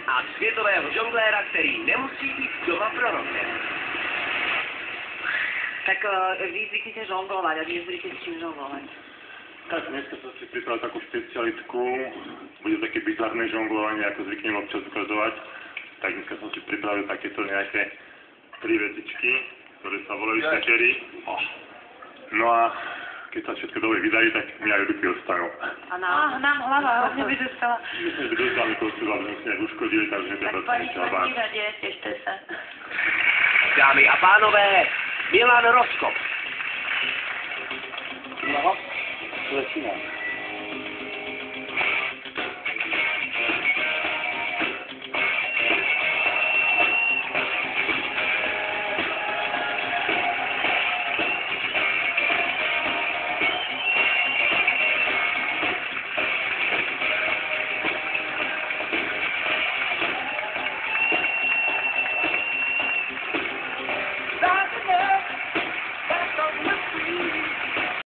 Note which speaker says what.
Speaker 1: a světového žongléra, který nemusí být doma prorokem.
Speaker 2: Tak vy zvyknete žonglovať a dnes budete s čím žonglovať?
Speaker 3: Tak dneska som si pripravil takú špecialitku, bude také bizarné žonglovanie, ako zvyknem občas ukazovať. Tak dneska som si pripravil takéto nejaké 3 vecičky, ktoré sa volajú sekery. No a keď sa všetko dobre vydarí, tak mi aj ruky ostanú.
Speaker 2: A nám hlava hodne by dostala.
Speaker 3: Myslím, že dosť veľmi postupila, aby sme si nejak uškodili, takže netreba sa niečo báť.
Speaker 2: Tešte sa.
Speaker 1: Dámy a pánové, Milan Roskop.
Speaker 3: No, začínam.